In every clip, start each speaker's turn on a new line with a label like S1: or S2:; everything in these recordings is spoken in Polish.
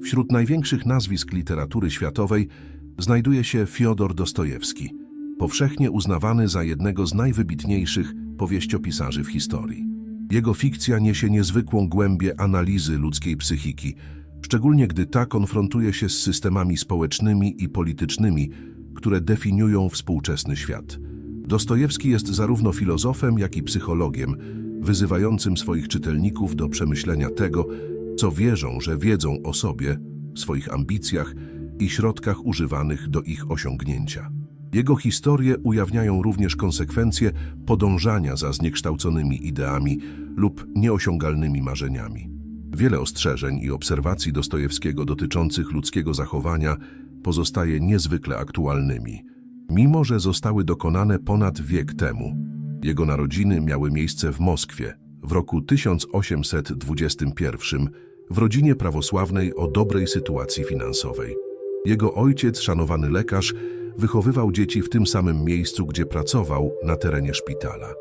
S1: Wśród największych nazwisk literatury światowej znajduje się Fiodor Dostojewski, powszechnie uznawany za jednego z najwybitniejszych powieściopisarzy w historii. Jego fikcja niesie niezwykłą głębię analizy ludzkiej psychiki, szczególnie gdy ta konfrontuje się z systemami społecznymi i politycznymi, które definiują współczesny świat. Dostojewski jest zarówno filozofem, jak i psychologiem, wyzywającym swoich czytelników do przemyślenia tego, co wierzą, że wiedzą o sobie, swoich ambicjach i środkach używanych do ich osiągnięcia. Jego historie ujawniają również konsekwencje podążania za zniekształconymi ideami lub nieosiągalnymi marzeniami. Wiele ostrzeżeń i obserwacji Dostojewskiego dotyczących ludzkiego zachowania pozostaje niezwykle aktualnymi, mimo że zostały dokonane ponad wiek temu. Jego narodziny miały miejsce w Moskwie w roku 1821 w rodzinie prawosławnej o dobrej sytuacji finansowej. Jego ojciec, szanowany lekarz, wychowywał dzieci w tym samym miejscu, gdzie pracował, na terenie szpitala.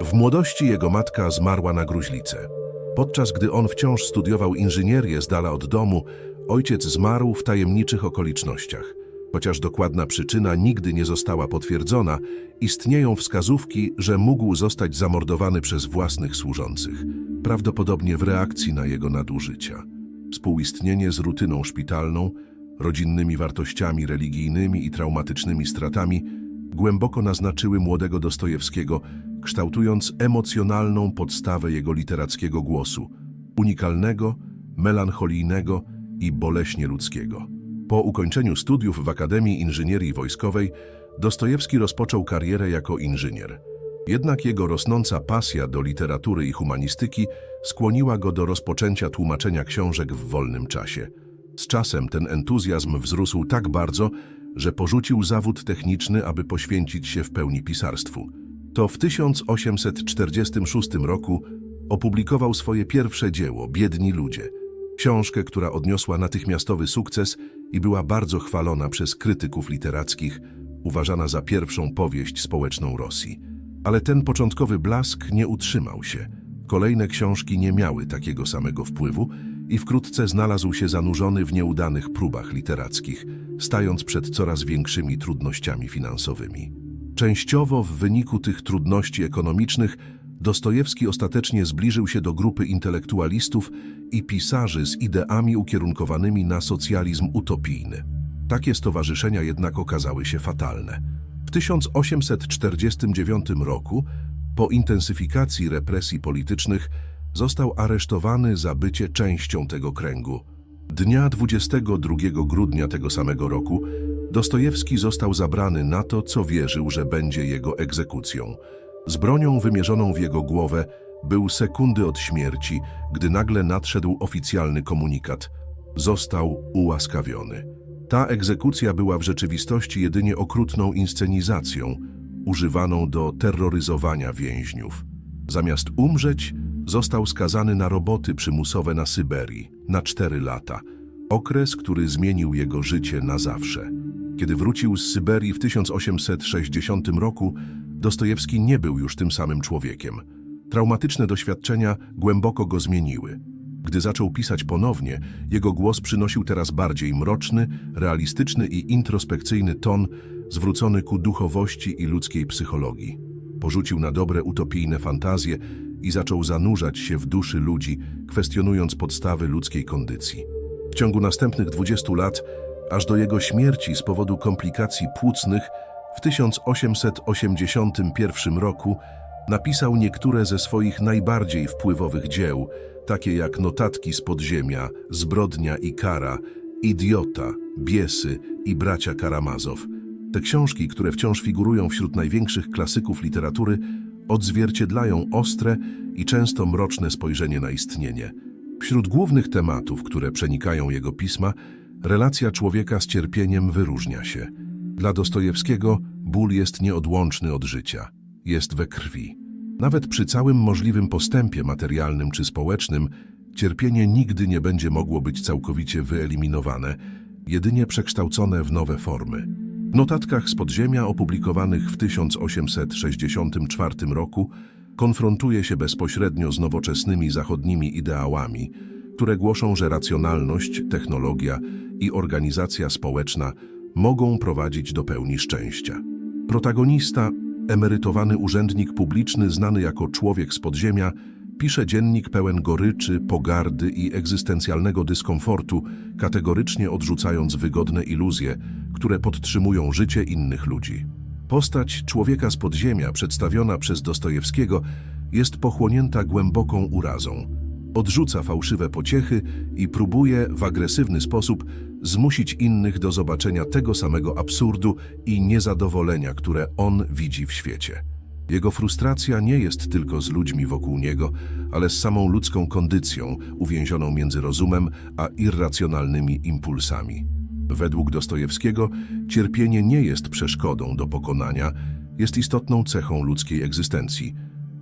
S1: W młodości jego matka zmarła na gruźlicę. Podczas gdy on wciąż studiował inżynierię z dala od domu, ojciec zmarł w tajemniczych okolicznościach. Chociaż dokładna przyczyna nigdy nie została potwierdzona, istnieją wskazówki, że mógł zostać zamordowany przez własnych służących, prawdopodobnie w reakcji na jego nadużycia. Współistnienie z rutyną szpitalną, rodzinnymi wartościami religijnymi i traumatycznymi stratami głęboko naznaczyły młodego Dostojewskiego, kształtując emocjonalną podstawę jego literackiego głosu, unikalnego, melancholijnego i boleśnie ludzkiego. Po ukończeniu studiów w Akademii Inżynierii Wojskowej Dostojewski rozpoczął karierę jako inżynier. Jednak jego rosnąca pasja do literatury i humanistyki skłoniła go do rozpoczęcia tłumaczenia książek w wolnym czasie. Z czasem ten entuzjazm wzrósł tak bardzo, że porzucił zawód techniczny, aby poświęcić się w pełni pisarstwu. To w 1846 roku opublikował swoje pierwsze dzieło „Biedni ludzie”, książkę, która odniosła natychmiastowy sukces i była bardzo chwalona przez krytyków literackich, uważana za pierwszą powieść społeczną Rosji. Ale ten początkowy blask nie utrzymał się. Kolejne książki nie miały takiego samego wpływu i wkrótce znalazł się zanurzony w nieudanych próbach literackich, stając przed coraz większymi trudnościami finansowymi. Częściowo w wyniku tych trudności ekonomicznych Dostojewski ostatecznie zbliżył się do grupy intelektualistów i pisarzy z ideami ukierunkowanymi na socjalizm utopijny. Takie stowarzyszenia jednak okazały się fatalne. W 1849 roku, po intensyfikacji represji politycznych, został aresztowany za bycie częścią tego kręgu. Dnia 22 grudnia tego samego roku Dostojewski został zabrany na to, co wierzył, że będzie jego egzekucją. Z bronią wymierzoną w jego głowę był sekundy od śmierci, gdy nagle nadszedł oficjalny komunikat. Został ułaskawiony. Ta egzekucja była w rzeczywistości jedynie okrutną inscenizacją, używaną do terroryzowania więźniów. Zamiast umrzeć, został skazany na roboty przymusowe na Syberii na 4 lata. Okres, który zmienił jego życie na zawsze. Kiedy wrócił z Syberii w 1860 roku, Dostojewski nie był już tym samym człowiekiem. Traumatyczne doświadczenia głęboko go zmieniły. Gdy zaczął pisać ponownie, jego głos przynosił teraz bardziej mroczny, realistyczny i introspekcyjny ton, zwrócony ku duchowości i ludzkiej psychologii. Porzucił na dobre utopijne fantazje i zaczął zanurzać się w duszy ludzi, kwestionując podstawy ludzkiej kondycji. W ciągu następnych 20 lat, aż do jego śmierci z powodu komplikacji płucnych w 1881 roku, napisał niektóre ze swoich najbardziej wpływowych dzieł, takie jak Notatki z podziemia, Zbrodnia i kara, Idiota, Biesy i Bracia Karamazow. Te książki, które wciąż figurują wśród największych klasyków literatury, odzwierciedlają ostre i często mroczne spojrzenie na istnienie. Wśród głównych tematów, które przenikają jego pisma, relacja człowieka z cierpieniem wyróżnia się. Dla Dostojewskiego ból jest nieodłączny od życia, jest we krwi. Nawet przy całym możliwym postępie materialnym czy społecznym, cierpienie nigdy nie będzie mogło być całkowicie wyeliminowane, jedynie przekształcone w nowe formy. W Notatkach z podziemia, opublikowanych w 1864 roku, konfrontuje się bezpośrednio z nowoczesnymi zachodnimi ideałami, które głoszą, że racjonalność, technologia i organizacja społeczna mogą prowadzić do pełni szczęścia. Protagonista, emerytowany urzędnik publiczny znany jako człowiek z podziemia, pisze dziennik pełen goryczy, pogardy i egzystencjalnego dyskomfortu, kategorycznie odrzucając wygodne iluzje, które podtrzymują życie innych ludzi. Postać człowieka z podziemia, przedstawiona przez Dostojewskiego, jest pochłonięta głęboką urazą. Odrzuca fałszywe pociechy i próbuje w agresywny sposób zmusić innych do zobaczenia tego samego absurdu i niezadowolenia, które on widzi w świecie. Jego frustracja nie jest tylko z ludźmi wokół niego, ale z samą ludzką kondycją, uwięzioną między rozumem a irracjonalnymi impulsami. Według Dostojewskiego cierpienie nie jest przeszkodą do pokonania, jest istotną cechą ludzkiej egzystencji.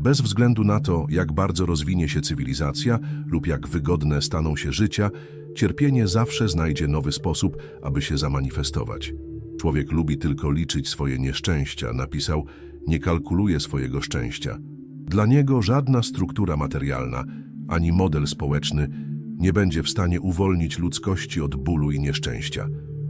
S1: Bez względu na to, jak bardzo rozwinie się cywilizacja lub jak wygodne staną się życia, cierpienie zawsze znajdzie nowy sposób, aby się zamanifestować. Człowiek lubi tylko liczyć swoje nieszczęścia, napisał, nie kalkuluje swojego szczęścia. Dla niego żadna struktura materialna, ani model społeczny nie będzie w stanie uwolnić ludzkości od bólu i nieszczęścia.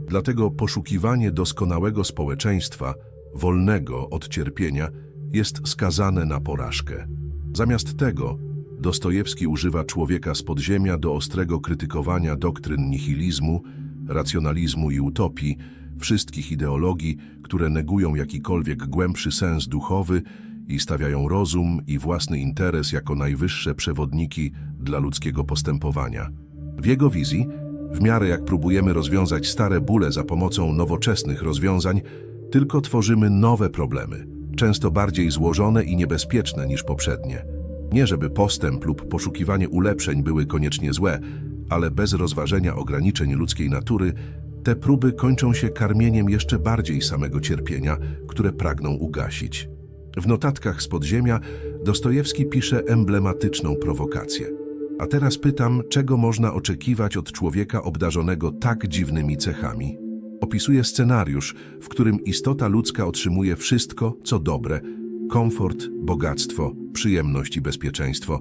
S1: Dlatego poszukiwanie doskonałego społeczeństwa, wolnego od cierpienia, jest skazane na porażkę. Zamiast tego Dostojewski używa człowieka z podziemia do ostrego krytykowania doktryn nihilizmu, racjonalizmu i utopii, wszystkich ideologii, które negują jakikolwiek głębszy sens duchowy i stawiają rozum i własny interes jako najwyższe przewodniki dla ludzkiego postępowania. W jego wizji, w miarę jak próbujemy rozwiązać stare bóle za pomocą nowoczesnych rozwiązań, tylko tworzymy nowe problemy, często bardziej złożone i niebezpieczne niż poprzednie. Nie żeby postęp lub poszukiwanie ulepszeń były koniecznie złe, ale bez rozważenia ograniczeń ludzkiej natury, te próby kończą się karmieniem jeszcze bardziej samego cierpienia, które pragną ugasić. W notatkach z podziemia Dostojewski pisze emblematyczną prowokację. A teraz pytam, czego można oczekiwać od człowieka obdarzonego tak dziwnymi cechami? Opisuje scenariusz, w którym istota ludzka otrzymuje wszystko, co dobre, komfort, bogactwo, przyjemność i bezpieczeństwo,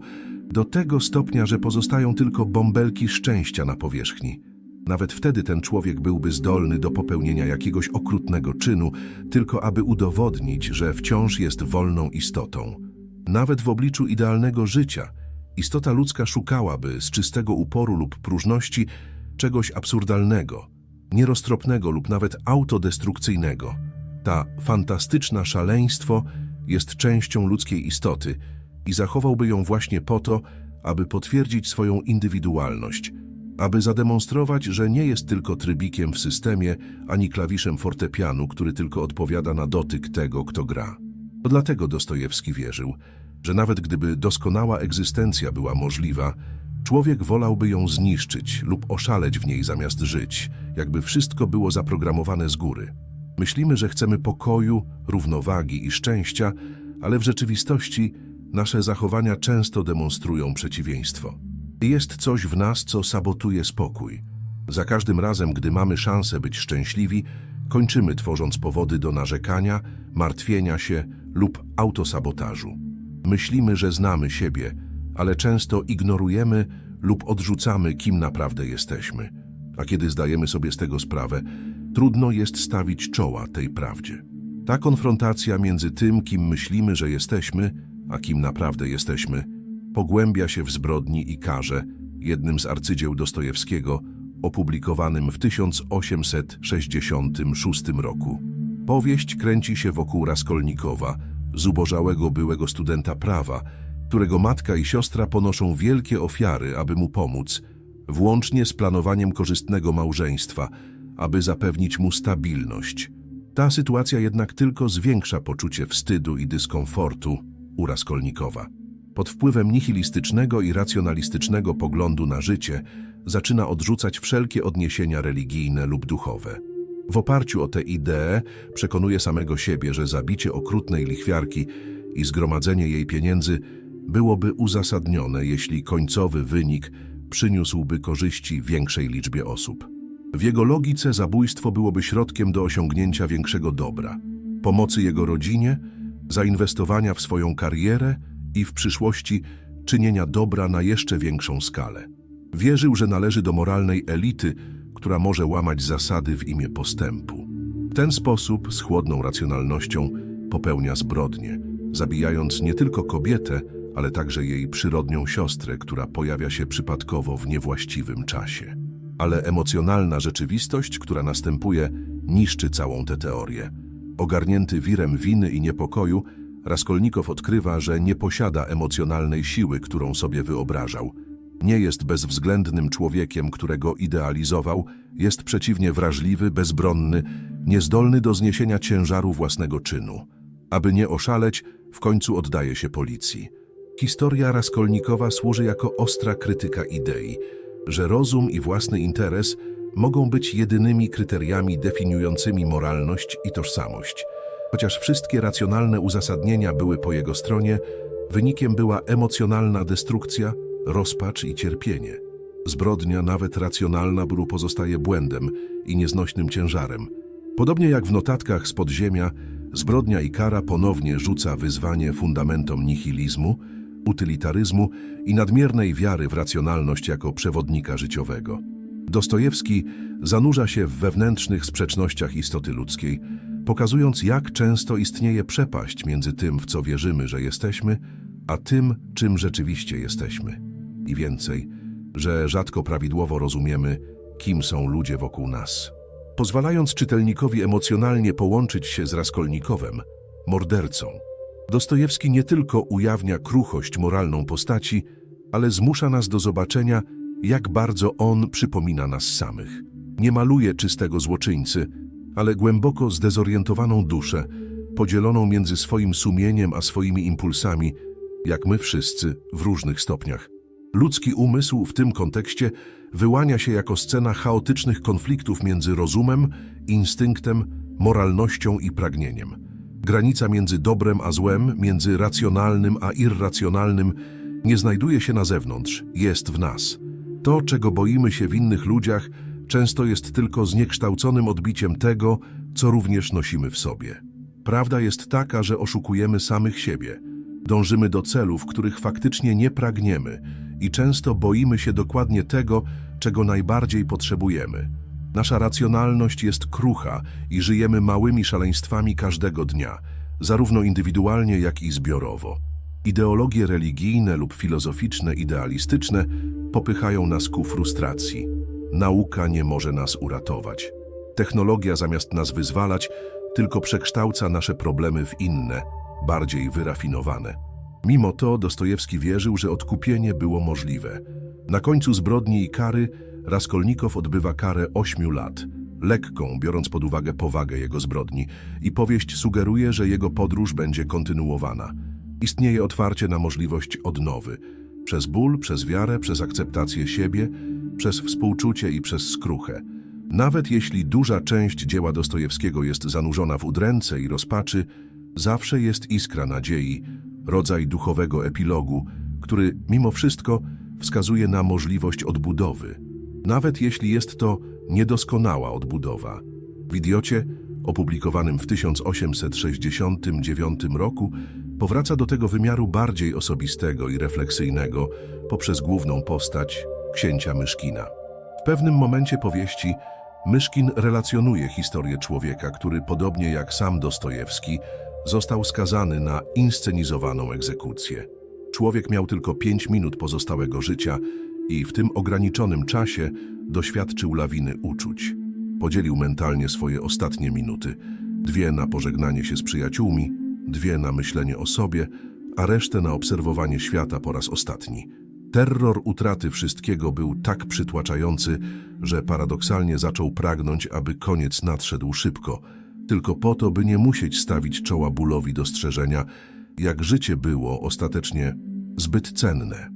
S1: do tego stopnia, że pozostają tylko bąbelki szczęścia na powierzchni. Nawet wtedy ten człowiek byłby zdolny do popełnienia jakiegoś okrutnego czynu, tylko aby udowodnić, że wciąż jest wolną istotą. Nawet w obliczu idealnego życia istota ludzka szukałaby z czystego uporu lub próżności czegoś absurdalnego, nieroztropnego lub nawet autodestrukcyjnego. Ta fantastyczna szaleństwo jest częścią ludzkiej istoty i zachowałby ją właśnie po to, aby potwierdzić swoją indywidualność, aby zademonstrować, że nie jest tylko trybikiem w systemie, ani klawiszem fortepianu, który tylko odpowiada na dotyk tego, kto gra. To dlatego Dostojewski wierzył, że nawet gdyby doskonała egzystencja była możliwa, człowiek wolałby ją zniszczyć lub oszaleć w niej zamiast żyć, jakby wszystko było zaprogramowane z góry. Myślimy, że chcemy pokoju, równowagi i szczęścia, ale w rzeczywistości nasze zachowania często demonstrują przeciwieństwo. Jest coś w nas, co sabotuje spokój. Za każdym razem, gdy mamy szansę być szczęśliwi, kończymy tworząc powody do narzekania, martwienia się lub autosabotażu. Myślimy, że znamy siebie, ale często ignorujemy lub odrzucamy, kim naprawdę jesteśmy. A kiedy zdajemy sobie z tego sprawę, trudno jest stawić czoła tej prawdzie. Ta konfrontacja między tym, kim myślimy, że jesteśmy, a kim naprawdę jesteśmy, pogłębia się w Zbrodni i karze, jednym z arcydzieł Dostojewskiego, opublikowanym w 1866 roku. Powieść kręci się wokół Raskolnikowa, zubożałego byłego studenta prawa, którego matka i siostra ponoszą wielkie ofiary, aby mu pomóc, włącznie z planowaniem korzystnego małżeństwa, aby zapewnić mu stabilność. Ta sytuacja jednak tylko zwiększa poczucie wstydu i dyskomfortu u Raskolnikowa. Pod wpływem nihilistycznego i racjonalistycznego poglądu na życie zaczyna odrzucać wszelkie odniesienia religijne lub duchowe. W oparciu o tę ideę przekonuje samego siebie, że zabicie okrutnej lichwiarki i zgromadzenie jej pieniędzy byłoby uzasadnione, jeśli końcowy wynik przyniósłby korzyści większej liczbie osób. W jego logice zabójstwo byłoby środkiem do osiągnięcia większego dobra, pomocy jego rodzinie, zainwestowania w swoją karierę i w przyszłości czynienia dobra na jeszcze większą skalę. Wierzył, że należy do moralnej elity, która może łamać zasady w imię postępu. W ten sposób, z chłodną racjonalnością, popełnia zbrodnie, zabijając nie tylko kobietę, ale także jej przyrodnią siostrę, która pojawia się przypadkowo w niewłaściwym czasie. Ale emocjonalna rzeczywistość, która następuje, niszczy całą tę teorię. Ogarnięty wirem winy i niepokoju, Raskolnikow odkrywa, że nie posiada emocjonalnej siły, którą sobie wyobrażał. Nie jest bezwzględnym człowiekiem, którego idealizował, jest przeciwnie wrażliwy, bezbronny, niezdolny do zniesienia ciężaru własnego czynu. Aby nie oszaleć, w końcu oddaje się policji. Historia Raskolnikowa służy jako ostra krytyka idei, że rozum i własny interes mogą być jedynymi kryteriami definiującymi moralność i tożsamość. Chociaż wszystkie racjonalne uzasadnienia były po jego stronie, wynikiem była emocjonalna destrukcja, rozpacz i cierpienie. Zbrodnia, nawet racjonalna, pozostaje błędem i nieznośnym ciężarem. Podobnie jak w notatkach z podziemia, Zbrodnia i kara ponownie rzuca wyzwanie fundamentom nihilizmu, utylitaryzmu i nadmiernej wiary w racjonalność jako przewodnika życiowego. Dostojewski zanurza się w wewnętrznych sprzecznościach istoty ludzkiej, pokazując, jak często istnieje przepaść między tym, w co wierzymy, że jesteśmy, a tym, czym rzeczywiście jesteśmy. I więcej, że rzadko prawidłowo rozumiemy, kim są ludzie wokół nas. Pozwalając czytelnikowi emocjonalnie połączyć się z Raskolnikowem, mordercą, Dostojewski nie tylko ujawnia kruchość moralną postaci, ale zmusza nas do zobaczenia, jak bardzo on przypomina nas samych. Nie maluje czystego złoczyńcy, ale głęboko zdezorientowaną duszę, podzieloną między swoim sumieniem a swoimi impulsami, jak my wszyscy w różnych stopniach. Ludzki umysł w tym kontekście wyłania się jako scena chaotycznych konfliktów między rozumem, instynktem, moralnością i pragnieniem. Granica między dobrem a złem, między racjonalnym a irracjonalnym nie znajduje się na zewnątrz, jest w nas. To, czego boimy się w innych ludziach, często jest tylko zniekształconym odbiciem tego, co również nosimy w sobie. Prawda jest taka, że oszukujemy samych siebie. Dążymy do celów, których faktycznie nie pragniemy i często boimy się dokładnie tego, czego najbardziej potrzebujemy. Nasza racjonalność jest krucha i żyjemy małymi szaleństwami każdego dnia, zarówno indywidualnie, jak i zbiorowo. Ideologie religijne lub filozoficzne, idealistyczne popychają nas ku frustracji. Nauka nie może nas uratować. Technologia zamiast nas wyzwalać, tylko przekształca nasze problemy w inne, bardziej wyrafinowane. Mimo to Dostojewski wierzył, że odkupienie było możliwe. Na końcu Zbrodni i kary Raskolnikow odbywa karę 8 lat, lekką, biorąc pod uwagę powagę jego zbrodni, i powieść sugeruje, że jego podróż będzie kontynuowana. Istnieje otwarcie na możliwość odnowy. Przez ból, przez wiarę, przez akceptację siebie, przez współczucie i przez skruchę. Nawet jeśli duża część dzieła Dostojewskiego jest zanurzona w udręce i rozpaczy, zawsze jest iskra nadziei, rodzaj duchowego epilogu, który mimo wszystko wskazuje na możliwość odbudowy. Nawet jeśli jest to niedoskonała odbudowa. W Idiocie, opublikowanym w 1869 roku, powraca do tego wymiaru bardziej osobistego i refleksyjnego poprzez główną postać, księcia Myszkina. W pewnym momencie powieści Myszkin relacjonuje historię człowieka, który, podobnie jak sam Dostojewski, został skazany na inscenizowaną egzekucję. Człowiek miał tylko 5 minut pozostałego życia i w tym ograniczonym czasie doświadczył lawiny uczuć. Podzielił mentalnie swoje ostatnie minuty. 2 na pożegnanie się z przyjaciółmi, 2 na myślenie o sobie, a resztę na obserwowanie świata po raz ostatni. Terror utraty wszystkiego był tak przytłaczający, że paradoksalnie zaczął pragnąć, aby koniec nadszedł szybko, tylko po to, by nie musieć stawić czoła bólowi dostrzeżenia, jak życie było ostatecznie zbyt cenne.